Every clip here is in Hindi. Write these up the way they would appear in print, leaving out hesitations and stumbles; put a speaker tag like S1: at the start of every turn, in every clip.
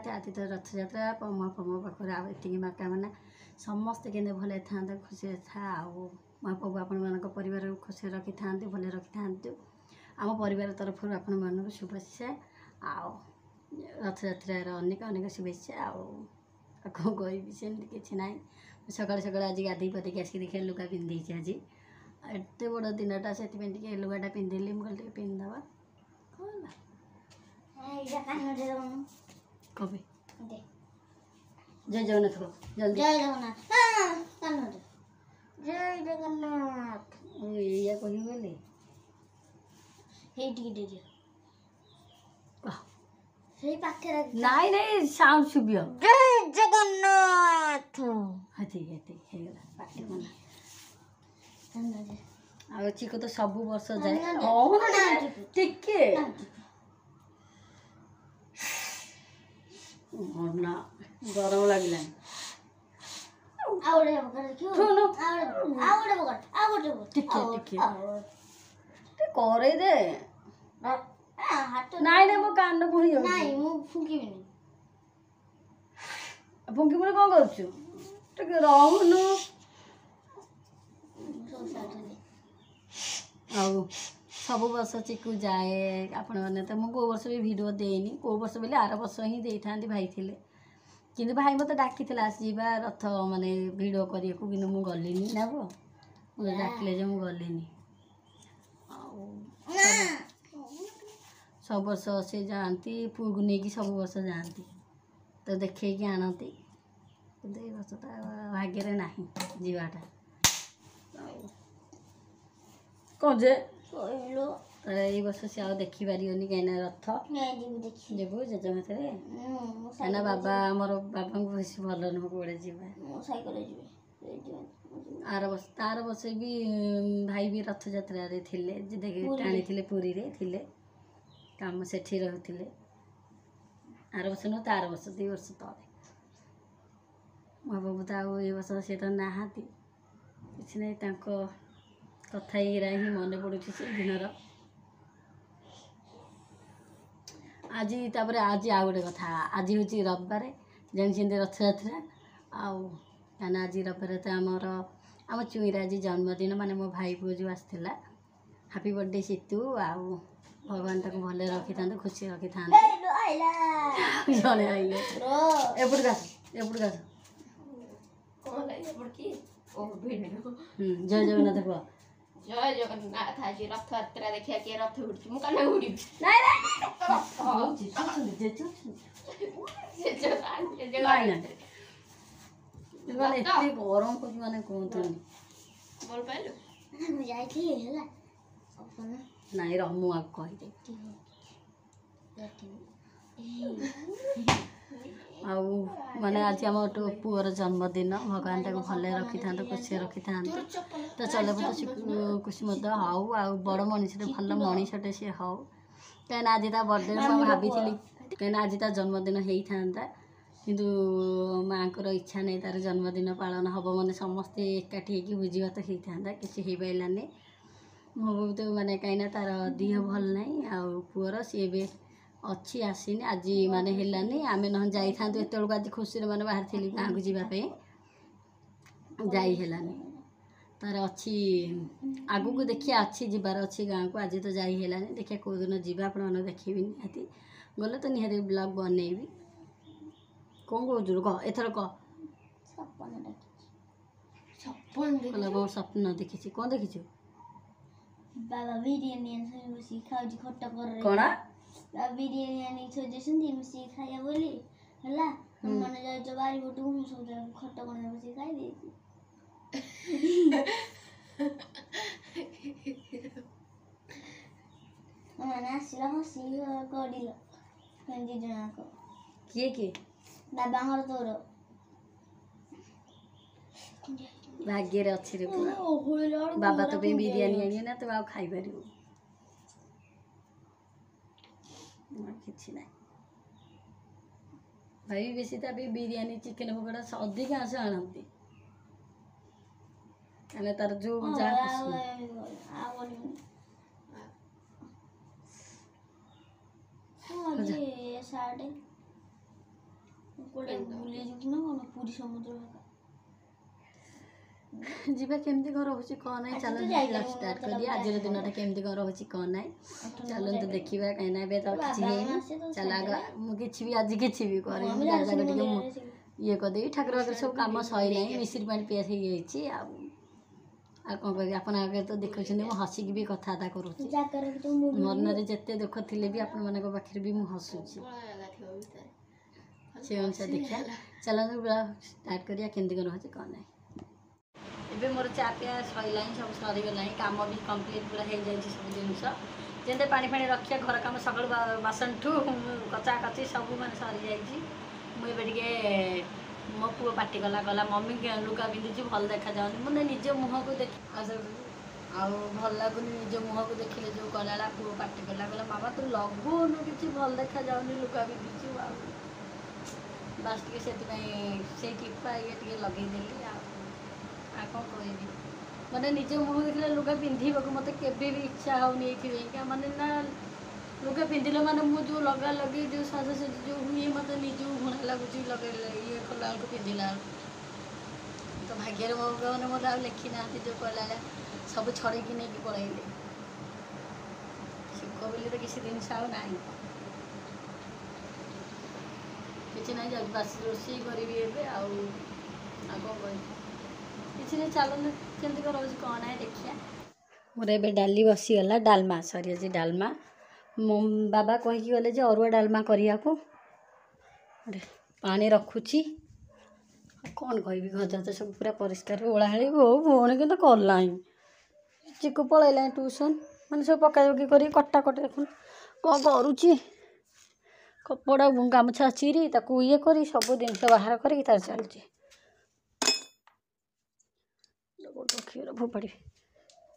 S1: निहाती आदि तो रथयात्रा पम पाखे आती कामना समस्ते के भले था खुशी था महाप्रभु आपण मान परिवार खुशी रखी था भले रखी था आम परिवार तरफ आपण मान शुभेच्छा आओ रथयात्रार अनेक अनेक शुभेच्छा आओ कौन कहबी सेमती किसी ना सकाल सकाल आज गाधे पाधिक आसिक देखिए लुगा पिंधे आज एत बड़ दिनटा से लुगाटा पिंधिली मुझे पिंधवा कभी जय जगन्नाथ को जल्दी
S2: जय जगन्नाथ जय जगन्नाथ
S1: या कही बोले नाई नहीं साउंड शुभियो
S2: जय जगन्नाथ
S1: हाँ ठीक है पाटे मना आ चिको तो सब वर्ष जाए टिके ना गरम लगे करे दे नाई ना मो कान पुणी
S2: फुंकी
S1: पुणी कौन कर रहनु आउ सब वर्ष चिकू जाए आपण मैंने तो मुझे वर्ष भी भिड देनी कौ वर्ष बोले आर वर्ष ही दे था भाई थे कि भाई मत डाकी आसवा रथ माने भिड करने को कि मुझे गलिनी ना वो मुझे डाकिले जो मुझे गलिनी सब वर्ष से जाती पुआ को लेकिन सब वर्ष जाती तो देखे आनती वर्ष तो भाग्य ना जीवाटा कौन जे ये वर्ष से आउ देखी पारियोनी कहीं रथ जीवु जेजमा कहीं बाबा मोर बाबा को बेस भल नुह कौड़े आर वर्ष भी भाई भी रथ यात्रा टाणी थे पुरी रे थिले काम से रही आर वर्ष नुह तार वर्ष 2 वर्ष तले महाप्रभु तो आउ ये वर्ष से तो नहाती किसी ना कथा ही मन पड़ू से दिनर आज तापर आज आ गए कथा आज हूँ रविवार जानते रथयात्रा आउ आज रविवार तो आम चुईर आज जन्मदिन माने मो भाई पुओ जो आसला हापी बर्थडे सीतू आउ भगवान ताको भले रखी था खुशी रखी था जड़े आइले एपट गास जय जगन्नाथ कह
S2: जय जगन्नाथ आज रथयात्रा देखिया के रथ उड़ी मु काना उड़ी
S1: एते गरम को माने कहतनी
S2: बोल पाइलो मु जाइथि हैला अपन
S1: नाई र मु आ कहि दे आउ माने आज आम पुअर जन्मदिन भगवान ताको भले रखी था खुशी रखी था तो चलो तो खुशी मत हाउ आउ बड़ मनीषटे भल मनीषटे सी हाउ कहीं आज ता बर्थडे भाभी कहीं आज ता जन्मदिन होता किंतु माँ को इच्छा नहीं तार जन्मदिन पालन हम मैंने समस्ते एकाठी भोजी भात होता किसी हो पारानी मो तो माने कहीं तार देह भल ना आउ पुअर सी भी अच्छी आसीनी आज माने हेलानी आमे न जाई था एत आज खुशी माने बाहर थी गाँव को जीवाई जाई हेलानी तार अच्छी आगु को देखिए अच्छी जीवार अच्छी गाँव को आज तो जाई हेलानी देखिए कौ दिन जीवा आप देखी निहाती गले तो निहाती ब्लॉग बनईबी कौन कौन कह एथर कह कौन स्वप्न देखी कौन देखी
S2: बाबा बिरयानी बसी खाऊँ खट्टा कर
S1: कौन
S2: बिरयानी आनी थोड़ी मिसी खाया बोली है मन जाए बारी पटू हूँ सब खट्टा कर बस खाई दे मैंने आसला हसी गड़िल दी जनाक
S1: किए
S2: बाबा तोर
S1: भाग्य अच्छी रे पूरा बाबा तो बिरयानी आनी ना तो आ खाई पार कि ना भाई बेसी तो बिरयानी चिकेन पकड़ा अधिकांश आनती कहीं तार जो
S2: कोडे बुले जितु ना कोन पूरी समुद्र
S1: जीवा केमती कौन रोचे कौन ना चलो स्टार्ट कर दिया आज दिनटा केमती कौन रोचे कौन ना चलो तो देखा कहीं ना तो किसी चल आग मुझे भी आज किसी भी कर ये करदे ठाकुर बाकर सब कम सैला मिश्री पानी पिया से आ कौन कह आप आगे तो देखुं मुझे हसिकी भी कथबार्ता करुँच मन जिते दुख थी भी आपण मान पाखे भी मुझे हसुची से अनुसार देखा चलते स्टार्ट करिया केमती कौन रोचे कौन ना ଏବେ ମୋର ଚା ପିଆ ସରିଲାଣି ସବୁ ସରିଗଲାଣି କାମ ବି କମ୍ପ୍ଲିଟ୍ ପୁରା ହେଇଯାଇଛି ସବୁ ଜିନିଷ ଯେମିତି ପାଣି ଫାଣି ରଖିବା ଘର କାମ ସକାଳୁ ବାସନଠୁ କଚା କଚି ସବୁ ମାନେ ସରିଯାଇଛି ମୁଁ ଏବେ ଟିକେ ମୋ ପୁଅ ପାଟି କଲା କହିଲା ମମି ଲୁଗା ପିନ୍ଧିଛୁ ଭଲ ଦେଖାଯାଉନି ମାନେ ନିଜ ମୁହଁକୁ ଦେଖି ଆଉ ଭଲ ଲାଗୁନି ନିଜ ମୁହଁକୁ ଦେଖିଲେ ଯେଉଁ କଲାବେଳେ ପୁଅ ପାଟି କଲା କହିଲା ମାମା ତୁ ଲଗୁନୁ କିଛି ଭଲ ଦେଖାଯାଉନି ଲୁଗା ପିନ୍ଧିଛୁ ଆଉ ବାସ୍ ଟିକେ ସେଥିପାଇଁ ସେଇ ଟିପା ଇଏ ଟିକେ ଲଗେଇଦେଲି ଆଉ कौन कह मैंने निज मुह देखिले लुगा पिंधक मत के इच्छा होनी ये माने ना लुगा पिंधिले मैंने मुझे लगा लगे जो साजसज जो हुए मत निज घुणा लगुच लगे ये कला पिंधला तो भाग्य मैंने मत आ लिखी ना जो कहला सब छड़े नहीं पलैले सुख बोली तो किसी जिन ना कि ना जा बस रोषे करी कौन कह किसी नहीं चलो केमती कर रोज कौन है देखिए मोर ए डाली बसीगला डालमा सरी आज डालमा मो बाबा कहीकि गले अरुआ डालमा करने को पानी रखुची कौन कह गजा तो सब पूरा परिष्कार ओलाहाड़ी हो भौणी कि कला चिकु पलैला ट्यूशन मैंने सब पकापकी कर कटाकटी देख कौन करुच्ची कपड़ा गामछा चिरी ताकू ये कर सब जिन बाहर कर चलुची क्षीर फोपाड़ी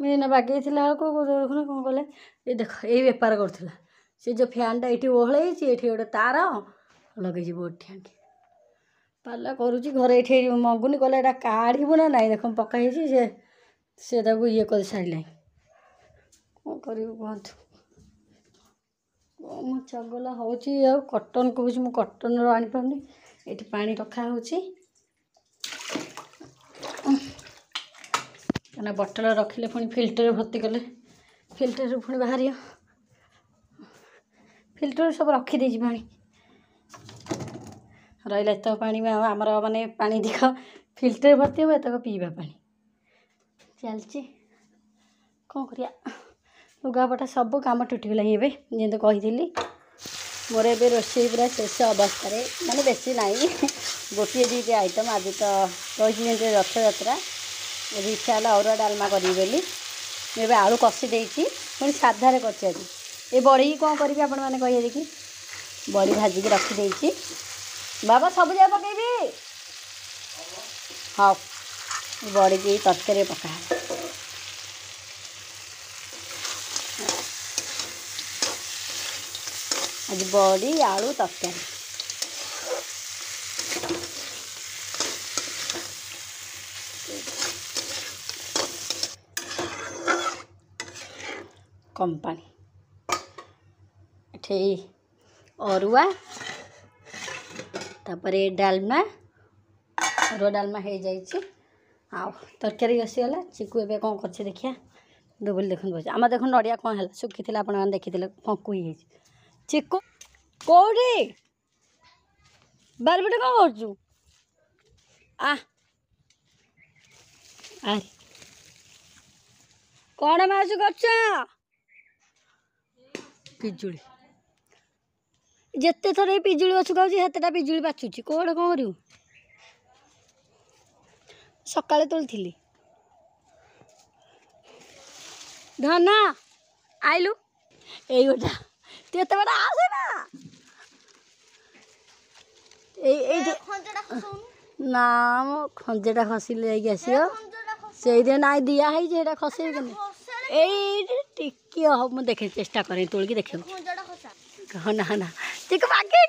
S1: मैं बागे कौन कले ये देख ये बेपार करूला से जो फैनटा ये ओहल ये गोटे तार लगे बोर्ड ठिया पाला करुच्ची घर ये मंगुनी कहला यहाँ काढ़ू ना ना देख पकाई से ये कर सारे कौन कर कहतु कौन चगला हो कटन कहूँ कटन आनीपारे ये पा रखा हो ना बटल रखिले पुणी फिल्टर भर्ती कले फिल्टर पुणी बाहर फिल्टर सब रखीदे पा रहा एत पा आमर माने पानी दिख फिल्टर भर्ती हो एतक पीवा पा चलची कौन करिया लुगापटा सब काम टूटीगला ये जमी कही मोर ए रोषे पूरा शेष अवस्था माने बेसी ना गोटे दुईट आइटम आज तो कही रथ यात्रा इच्छा है अरुआ डालमा करी मुझे आलू कषि देती पुणी साधारे कर ये बड़ी कौन करी आपण मैंने कहे कि बड़ी भाजिकी रखीदे बाबा सब जा पकईबी हाँ बड़ी की तरकारी पका आज बड़ी आलू तरकारी कंपानी एठे अरुआ तापर डालमा अरुआ डालमा हो जाइए आ तरकारी बसीगला चिकु ए कौन कर देखिया डबल देख आम देख नड़िया कौन है सुखी थी आप देखी फंकु ही चिकु कौड़ी बारबटे कौन कर कौन माउस कर पिजुली जिते थर पिजुली गछ खाऊँ हेतटा पिजुली बाचुची कौन कौन करू सकाଳେ तोली धना आइलु এই ওটা তুই এত বড় আসে না এই না মো খঞ্জেটা খসিলে যাই আসিও সেইদে নাই দিয়া হই যেটা খসে কেন এই টিকি হ মু দেখে চেষ্টা করে তোলকি দেখে না না ঠিক বাগে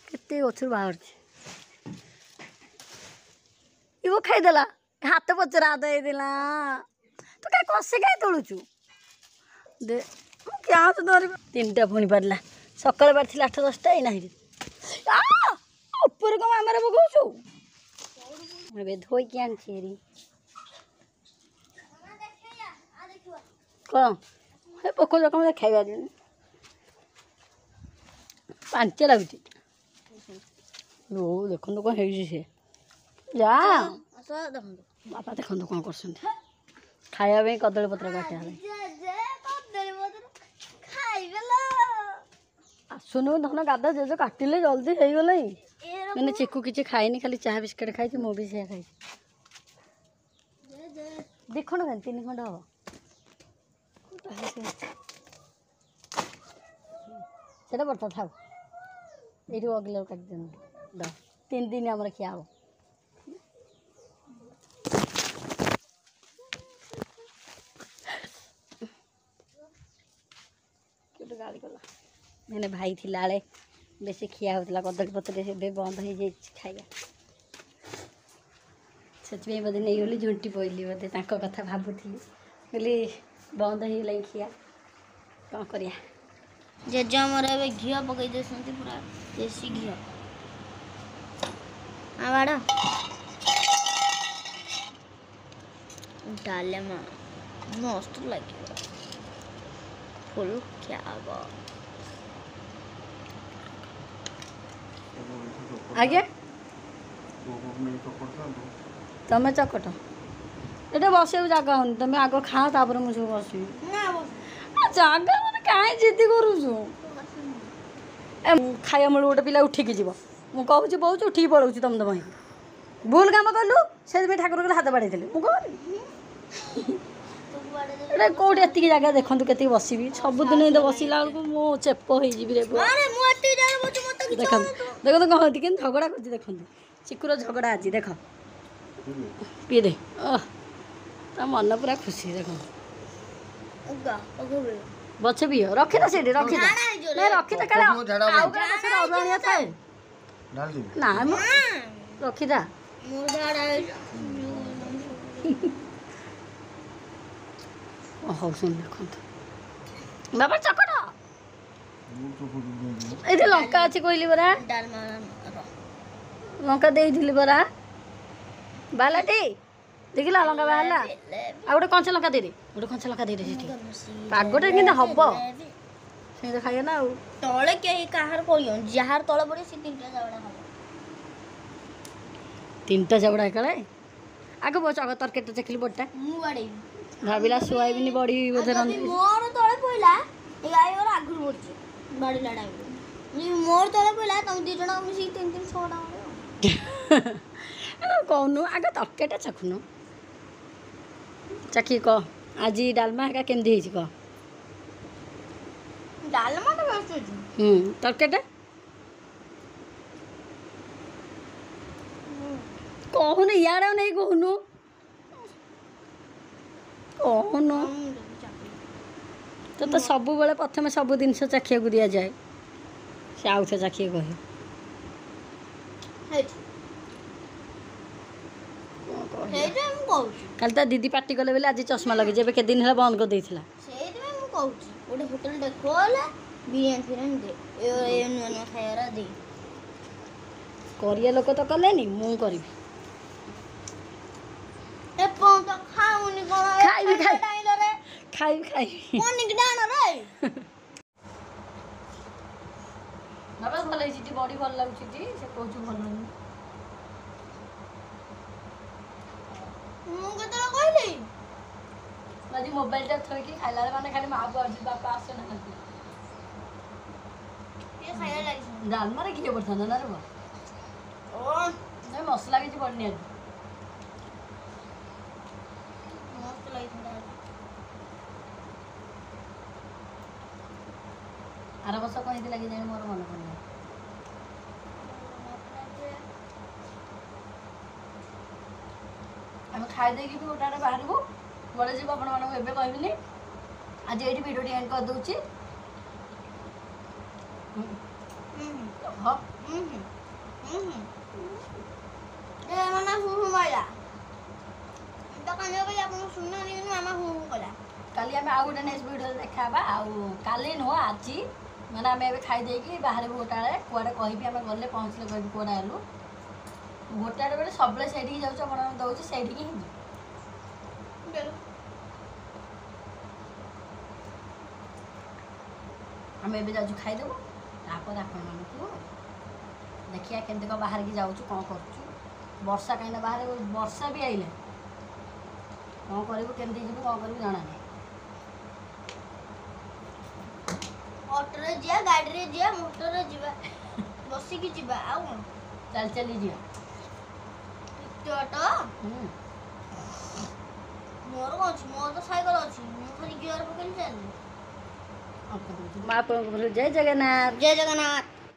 S1: কেতে গছর বাহারছে इवो खाईदेला हाथ पचरा देला तो क्या कसे क्या तोलुचु दे क्या तो धर तीन टा पुणी पारा ସକାଳେ ବାହାରିଥିଲା 8-10ଟା ଏଇନା ହେଇଛି ଉପରେ କ'ଣ ଆମର ପକାଉଛୁ ଏବେ ଧୋଇକି ଆଣିଛି ହେରି କ'ଣ ଏ ପୋକ ଯାକ ମୋତେ ଖାଇପାରିବିନି ପାଞ୍ଚ ଲାଗୁଛି ଦେଖନ୍ତୁ କ'ଣ ହେଇଛି ସେ ଯା ବାପା ଦେଖନ୍ତୁ କ'ଣ କରୁଛନ୍ତି ଖାଇବା ପାଇଁ କଦଳୀ ପତ୍ର କାଟିବା ପାଇଁ ଆସୁନୁ ଧନ ଗାଧା ଜେଜେ କାଟିଲେ ଜଲ୍ଦି ହେଇଗଲା ମାନେ ଚିକୁ କିଛି ଖାଇନି ଖାଲି ଚାହା ବିସ୍କୁଟ୍ ଖାଇଛି ମୁଁ ବି ସେଇଆ ଖାଇଛି 2 ଖଣ୍ଡ ଖାଇ 3 ଖଣ୍ଡ ହବ ସେଟା ବଟା ଥାଉ ଏଇଠି ଅଗିଲାକୁ କାଟି ଦିଅନ୍ତୁ 3 ଦିନ ଆମର ଖିଆ ହବ ଗାଳି କଲା ମାନେ ଭାଇ ଥିଲାବେଳେ ବେଶୀ ଖିଆ ହେଉଥିଲା କଦଳୀ ପତ୍ରରେ ଏବେ ବନ୍ଦ ହେଇଯାଇଛି ଖାଇବା ସେଥିପାଇଁ ବୋଧେ ନେଇଗଲି ଝୁଣ୍ଟି ପଇଲି ବୋଧେ ତାଙ୍କ କଥା ଭାବୁଥିଲି ବୋଲି ବନ୍ଦ ହେଇଗଲାଣି ଖିଆ କ'ଣ କରିବା
S2: ଜେଜେ ଆମର ଏବେ ଘିଅ ପକେଇ ଦେଉଛନ୍ତି ପୁରା ଦେଶୀ ଘିଅ ବାଡ଼ ଡାଲେମା ମସ୍ତ ଲାଗିବ ଫୁଲ ଖିଆ ହବ
S1: ଆଜ୍ଞା ତମେ ଚକଟ ଏଟା ବସିବାକୁ ଜାଗା ହଉନି ତମେ ଆଗ ଖାଅ ତାପରେ ମୁଁ ସବୁ ବସିବି ଜାଗା ମାନେ କାହିଁ ଜିଦି କରୁଛୁ ଖାଇବା ମୂଳ ଗୋଟେ ପିଲା ଉଠିକି ଯିବ ମୁଁ କହୁଛି ବହୁଛି ଉଠିକି ପଳଉଛି ତମ ତମ ହେଇକି ଭୁଲ କାମ କଲୁ ସେଥିପାଇଁ ଠାକୁର କହିଲେ ହାତ ବାଡ଼େଇଥିଲେ ମୁଁ କଣ ଏଇଟା କେଉଁଠି ଏତିକି ଜାଗା ଦେଖନ୍ତୁ କେତିକି ବସିବି ସବୁଦିନ ଏମିତି ବସିଲା ବେଳକୁ ମୁଁ ଚେପ ହେଇଯିବି ରେ ଦେଖନ୍ତୁ ଦେଖନ୍ତୁ କ'ଣ ହେଉଛି କିନ୍ତୁ ଝଗଡ଼ା କରୁଛି ଦେଖନ୍ତୁ ଚିକୁର ଝଗଡ଼ା ଆଜି ଦେଖ ପିଇ ଦେ ତା ମନ ପୁରା ଖୁସି ଦେଖନ୍ତୁ ବଛେ ପିଅ ରଖିଥା ସେଇଠି ରଖିଥା ନାଇଁ ରଖିଥା କାଳେ ଆଉ ଅରୁଆଣିଆ ଥାଏ ନା ମ ରଖିଥା ହଉ ଶୁଣି ଦେଖନ୍ତୁ ବାବା ଚକଟ ଏଇଠି ଲଙ୍କା ଅଛି କହିଲି ପରା ଲଙ୍କା ଦେଇଥିଲି ପରା ବାହାରିଲାଟି ଦେଖିଲା ଲଙ୍କା ବାହାରିଲା ଆଉ ଗୋଟେ କଞ୍ଚା ଲଙ୍କା ଦେଇଦେ ଗୋଟେ କଞ୍ଚା ଲଙ୍କା ଦେଇଦେ ସେଠି ପାଗଟା କିନ୍ତୁ ହବ ସେମିତି ଖାଇବା ନା ଆଉ
S2: ତଳେ କେହି କାହାର ପଡ଼ିବ ଯାହାର ତଳେ ପଡ଼ିବ ସେ 3ଟା ଜାବଡ଼ା ହବ
S1: 3ଟା ଜାବଡ଼ା ଏକାଳେ ଆଗ ତରକାରୀଟା ଦେଖିଲି ବଡ଼ଟା
S2: ମୁଁ ବାଡ଼େଇବି
S1: ଭାବିଲା ସୋୟାବିନ ବଡ଼ି ବୋଧେ
S2: ମୋର ତଳେ ପଇଲା ଏ ଗାଈ ମୋର ଆଗରୁ ପଡ଼ିଛି ବାଡ଼ିଲା ଟାଇମ୍ରେ ମୋର ତଳେ ପଇଲା ତମେ 2 ଜଣ ମିଶିକି 3-6ଟା
S1: କହୁନୁ ଆଗ ତରକାରୀଟା ଚାଖୁନୁ ଚାଖି କହ ଆଜି ଡାଲମା ଏକା କେମିତି ହେଇଛି କହ
S2: ଡାଲମାଟା ବେଷ୍ଟ ଅଛି
S1: ତରକାରୀଟା କହୁନୁ ଇଆଡ଼େ ଆଉ ନେଇ କହୁନୁ କହୁନୁ ତ ସବୁବେଳେ ପ୍ରଥମେ ସବୁ ଜିନିଷ ଚାଖିବାକୁ ଦିଆଯାଏ ସେ ଆଉ ଥରେ ଚାଖିକି କହିବ କାଲି ତା ଦିଦି ପାଟି କଲେ ବୋଲି ଆଜି ଚଷମା ଲଗେଇଛି ଏବେ କେତେ ଦିନ ହେଲା ବନ୍ଦ କରିଦେଇଥିଲା
S2: ସେଇଥିପାଇଁ ମୁଁ କହୁଛି ଗୋଟେ ହୋଟେଲଟେ ଖୋଲା ବିରିୟାନୀ ଫିରିୟାନୀ ଦେ ନୂଆ ନୂଆ ଖାଇବା ଦେ
S1: କରିବା ଲୋକ ତ କଲେନି ମୁଁ କରିବି
S2: ଖାଉନି କ'ଣ
S1: ଖାଇବି ବାବା ଭଲ ହେଇଛି ବଡ଼ି ଭଲ ଲାଗୁଛି ସେ କହୁଛୁ ଭଲ ଲାଗୁନି
S2: ମୁଁ କେତେବେଳେ କହିଲି
S1: ଆଜି ମୋବାଇଲଟା ଥୋଇକି ଖାଇଲା ବେଳେ ମାନେ ଖାଲି ମା ପଡ଼ୁଛି ବାପା ଆସୁନାହାନ୍ତି ଡାଲମାରେ ଘିଅ ପଡ଼ିଥାନ୍ତା ନା ରେ ମସଲା କିଛି ପଡ଼ିନି ଆଜି ଆର ବର୍ଷ କ'ଣ ହେଇଥିଲା କି ଜାଣି ମୋର ମନେ ପଡ଼ିଲା ଆମେ ଖାଇଦେଇକି ବି ଗୋଟେ ଆଡ଼େ ବାହାରିବୁ କୁଆଡ଼େ ଯିବୁ ଆପଣମାନଙ୍କୁ ଏବେ କହିବିନି ଆଜି ଏଇଠି ଭିଡ଼ିଓଟି ଏଣ୍ଡ କରିଦେଉଛି କାଲି ଆମେ ଆଉ ଗୋଟେ ନେକ୍ସଟ ଭିଡ଼ିଓରେ ଦେଖା ହେବା ଆଉ କାଲି ନୁହଁ ଆଜି ମାନେ ଆମେ ଏବେ ଖାଇ ଦେଇକି ବାହାରିବୁ ଗୋଟାଳେ କୁଆଡ଼େ କହିବି ଆମେ ଗଲେ ପହଞ୍ଚିଲେ କହିବି କୁଆଡ଼େ ଆଇଲୁ ଗୋଟାଳେ ବେଳେ ସବୁବେଳେ ସେଇଠିକି ଯାଉଛୁ ଆପଣ ଦେଉଛି ସେଇଠିକି ହିଁ ଯିବୁ। ଆମେ ଏବେ ଯାଉଛୁ ଖାଇଦେବୁ ତାପରେ ଆପଣମାନଙ୍କୁ ଦେଖିବା କେମିତି କ'ଣ ବାହାରିକି ଯାଉଛୁ କ'ଣ କରୁଛୁ ବର୍ଷା କାହିଁକିନା ବାହାରେ ବର୍ଷା ବି ଆଇଲେ କ'ଣ କରିବୁ କେମିତି ଯିବୁ କ'ଣ କରିବୁ ଜଣା ନାହିଁ।
S2: ଅଟୋରେ ଯିବା ଗାଡ଼ିରେ ଯିବା ମୋଟରରେ ଯିବା ବସିକି ଯିବା ଆଉ କ'ଣ
S1: ଚାଲି ଚାଲି ଯିବା
S2: ଅଟୋ ମୋର କ'ଣ ଅଛି ମୋର ତ ସାଇକେଲ ଅଛି ମୁଁ ଖାଲି ଗିଅର ପକେଇଲି ଚାଲିଲି।
S1: ମା ଆପଣଙ୍କ ଜୟ ଜଗନ୍ନାଥ।
S2: ଜୟ ଜଗନ୍ନାଥ।